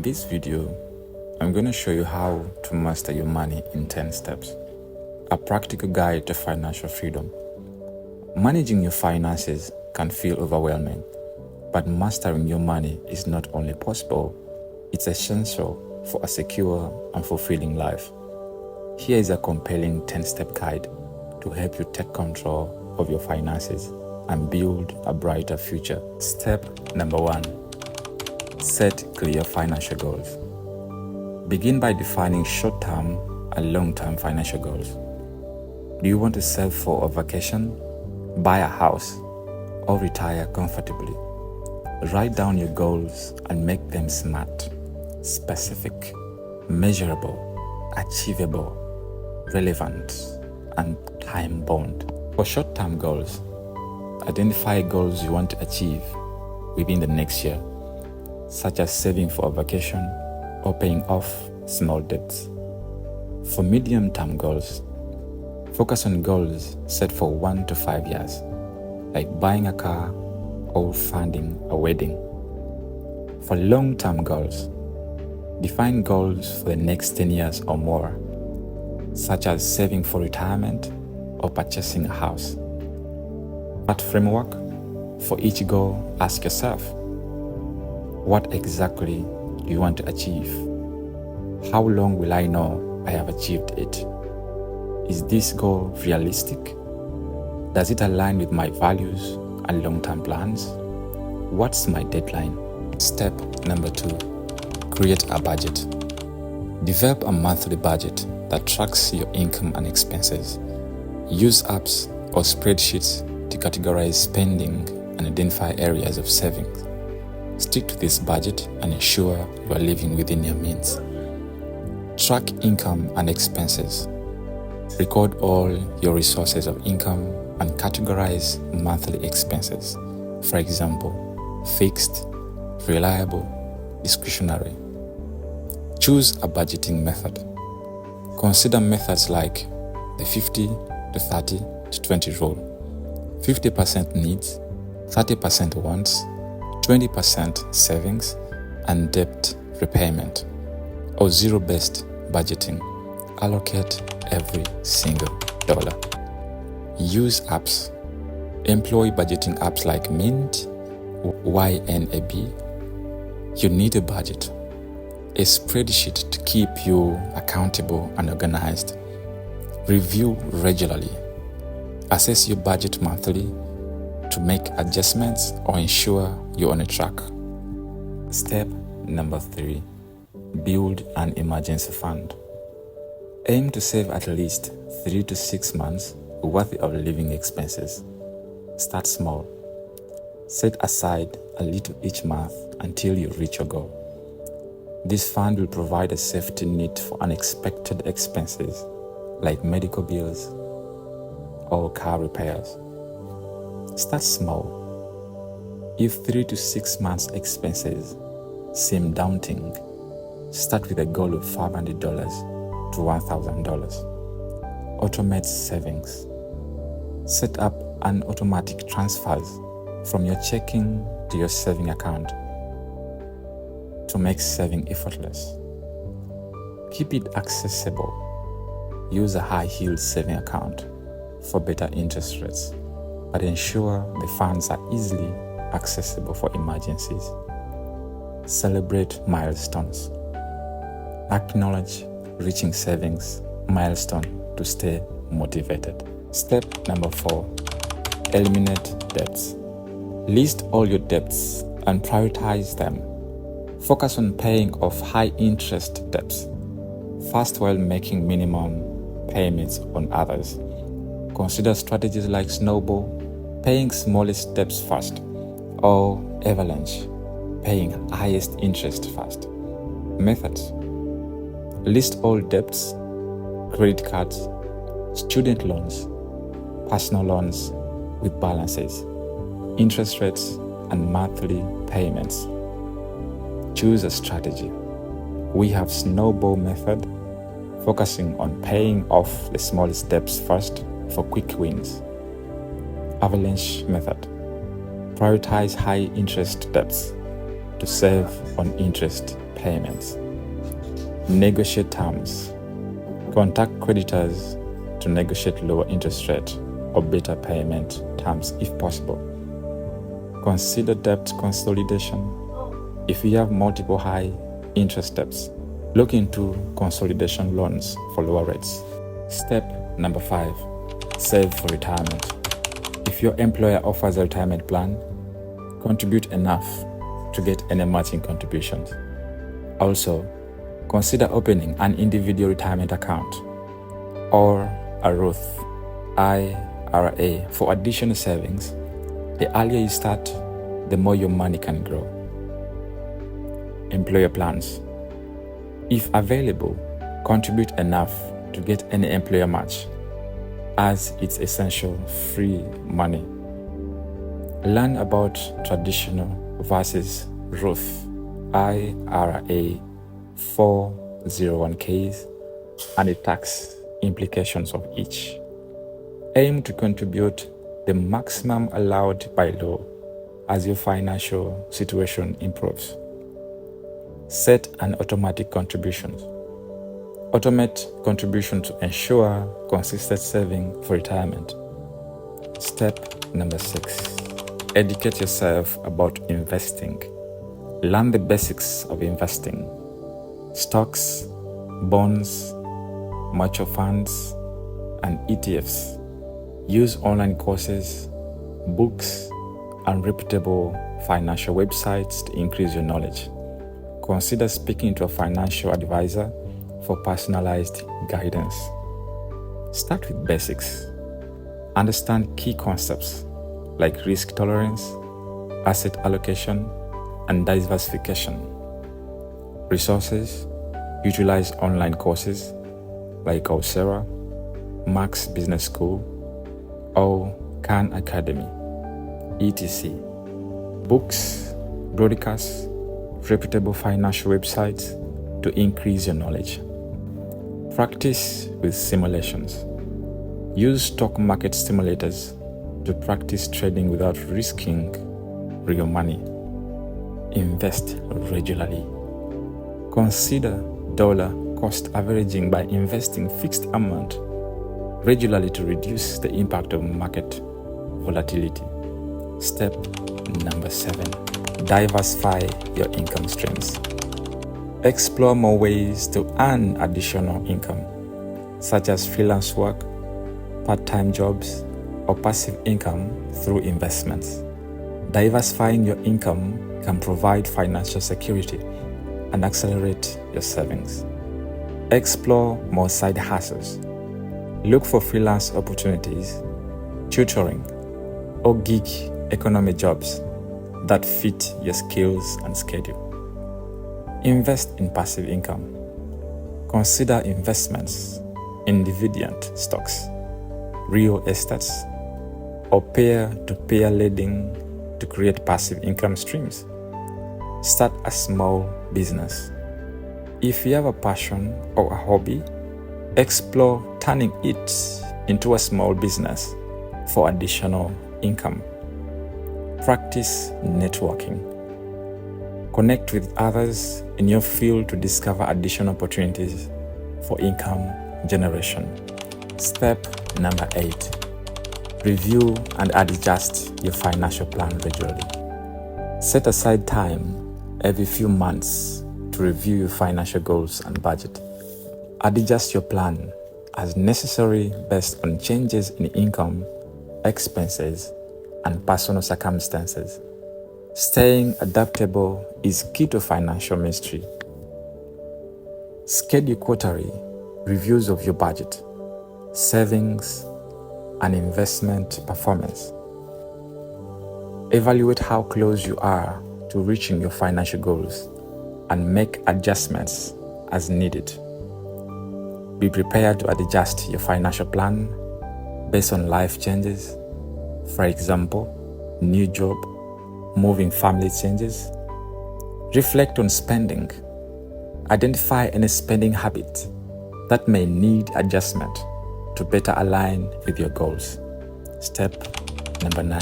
this video, I'm going to show you how to master your money in 10 steps. A practical guide to financial freedom. Managing your finances can feel overwhelming, but mastering your money is not only possible, it's essential for a secure and fulfilling life. Here is a compelling 10-step guide to help you take control of your finances and build a brighter future. Step number 1. Set clear financial goals. Begin by defining short-term and long-term financial goals. Do you want to save for a vacation, buy a house, or retire comfortably? Write down your goals and make them smart, specific, measurable, achievable, relevant, and time-bound. For short-term goals, identify goals you want to achieve within the next year, such as saving for a vacation or paying off small debts. For medium-term goals, focus on goals set for 1 to 5 years, like buying a car or funding a wedding. For long-term goals, define goals for the next 10 years or more, such as saving for retirement or purchasing a house. At framework, for each goal, ask yourself, what exactly do you want to achieve? How long will I know I have achieved it? Is this goal realistic? Does it align with my values and long-term plans? What's my deadline? Step number 2. Create a budget. Develop a monthly budget that tracks your income and expenses. Use apps or spreadsheets to categorize spending and identify areas of savings. Stick to this budget and ensure you are living within your means. Track income and expenses. Record all your resources of income and categorize monthly expenses. For example, fixed, reliable, discretionary. Choose a budgeting method. Consider methods like the 50 to 30 to 20 rule. 50% needs, 30% wants, 20% savings, and debt repayment, or zero-based budgeting. Allocate every single dollar. Use apps. Employ budgeting apps like Mint, YNAB. You need a budget, a spreadsheet to keep you accountable and organized. Review regularly. Assess your budget monthly to make adjustments or ensure you're on a track. Step number 3. Build an emergency fund. Aim to save at least 3 to 6 months worth of living expenses. Start small. Set aside a little each month until you reach your goal. This fund will provide a safety net for unexpected expenses like medical bills or car repairs. Start small. If 3 to 6 months expenses seem daunting, start with a goal of $500 to $1,000. Automate savings. Set up an automatic transfers from your checking to your saving account to make saving effortless. Keep it accessible. Use a high-yield saving account for better interest rates, but ensure the funds are easily accessible for emergencies. Celebrate milestones. Acknowledge reaching savings milestone to stay motivated. Step number 4. Eliminate debts. List all your debts and prioritize them. Focus on paying off high-interest debts first while making minimum payments on others. Consider strategies like snowball, paying smallest debts first, or avalanche, paying highest interest first. Methods. List all debts, credit cards, student loans, personal loans with balances, interest rates, and monthly payments. Choose a strategy. We have snowball method, focusing on paying off the smallest debts first for quick wins. Avalanche method. Prioritize high interest debts to save on interest payments. Negotiate terms. Contact creditors to negotiate lower interest rate or better payment terms if possible. Consider debt consolidation. If you have multiple high interest debts, look into consolidation loans for lower rates. Step number 5, save for retirement. If your employer offers a retirement plan, contribute enough to get any matching contributions. Also, consider opening an individual retirement account or a Roth IRA for additional savings. The earlier you start, the more your money can grow. Employer plans. If available, contribute enough to get any employer match, as it's essential free money. Learn about traditional versus Roth IRA 401ks and the tax implications of each. Aim to contribute the maximum allowed by law as your financial situation improves. Set an automatic contributions. Automate contribution to ensure consistent saving for retirement. Step number 6. Educate yourself about investing. Learn the basics of investing. Stocks, bonds, mutual funds, and ETFs. Use online courses, books, and reputable financial websites to increase your knowledge. Consider speaking to a financial advisor for personalized guidance. Start with basics. Understand key concepts like risk tolerance, asset allocation, and diversification. Resources: utilize online courses like Coursera, Max Business School, or Khan Academy, etc. Books, broadcasts, reputable financial websites to increase your knowledge. Practice with simulations. Use stock market simulators to practice trading without risking real money. Invest regularly. Consider dollar cost averaging by investing fixed amount regularly to reduce the impact of market volatility. Step number 7. Diversify your income streams. Explore more ways to earn additional income, such as freelance work, part-time jobs, or passive income through investments. Diversifying your income can provide financial security and accelerate your savings. Explore more side hustles. Look for freelance opportunities, tutoring, or gig economy jobs that fit your skills and schedule. Invest in passive income. Consider investments in dividend stocks, real estates, or peer-to-peer lending to create passive income streams. Start a small business. If you have a passion or a hobby, explore turning it into a small business for additional income. Practice networking. Connect with others in your field to discover additional opportunities for income generation. Step number 8. Review and adjust your financial plan regularly. Set aside time every few months to review your financial goals and budget. Adjust your plan as necessary based on changes in income, expenses, and personal circumstances. Staying adaptable is key to financial mastery. Schedule quarterly reviews of your budget, savings, and investment performance. Evaluate how close you are to reaching your financial goals and make adjustments as needed. Be prepared to adjust your financial plan based on life changes, for example, new job, moving family changes. Reflect on spending. Identify any spending habit that may need adjustment to better align with your goals. Step number 9.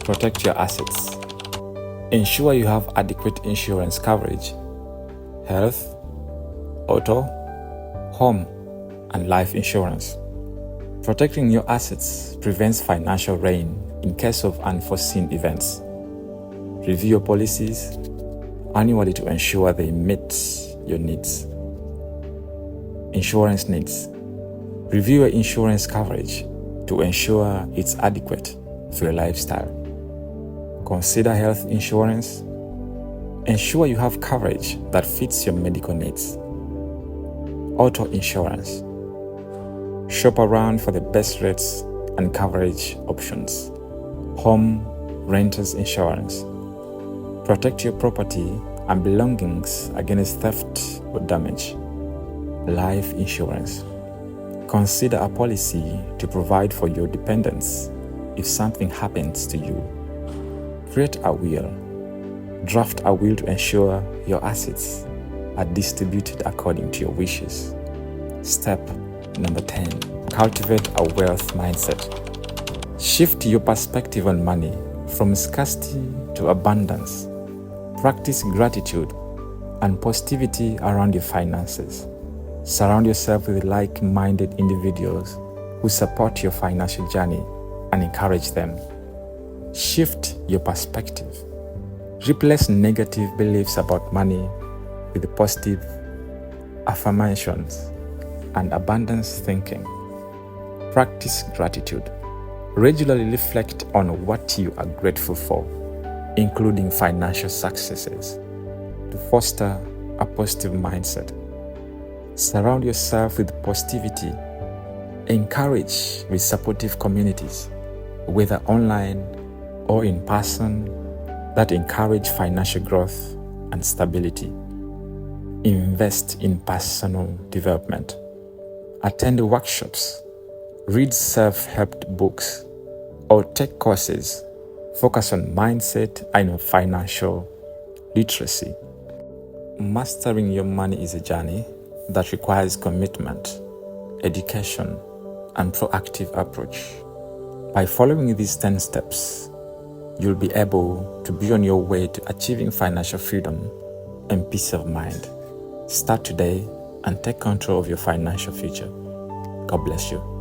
Protect your assets. Ensure you have adequate insurance coverage health, auto, home, and life insurance. Protecting your assets prevents financial rain in case of unforeseen events. Review your policies annually to ensure they meet your needs. Insurance needs. Review your insurance coverage to ensure it's adequate for your lifestyle. Consider health insurance. Ensure you have coverage that fits your medical needs. Auto insurance. Shop around for the best rates and coverage options. Home renters insurance. Protect your property and belongings against theft or damage. Life insurance. Consider a policy to provide for your dependents if something happens to you. Create a will. Draft a will to ensure your assets are distributed according to your wishes. Step number 10. Cultivate a wealth mindset. Shift your perspective on money from scarcity to abundance. Practice gratitude and positivity around your finances. Surround yourself with like-minded individuals who support your financial journey and encourage them. Shift your perspective. Replace negative beliefs about money with positive affirmations and abundance thinking. Practice gratitude. Regularly reflect on what you are grateful for, including financial successes, to foster a positive mindset. Surround yourself with positivity. Encourage with supportive communities, whether online or in person, that encourage financial growth and stability. Invest in personal development. Attend workshops, read self-help books, or take courses. Focus on mindset and financial literacy. Mastering your money is a journey that requires commitment, education, and proactive approach. By following these 10 steps, you'll be able to be on your way to achieving financial freedom and peace of mind. Start today and take control of your financial future. God bless you.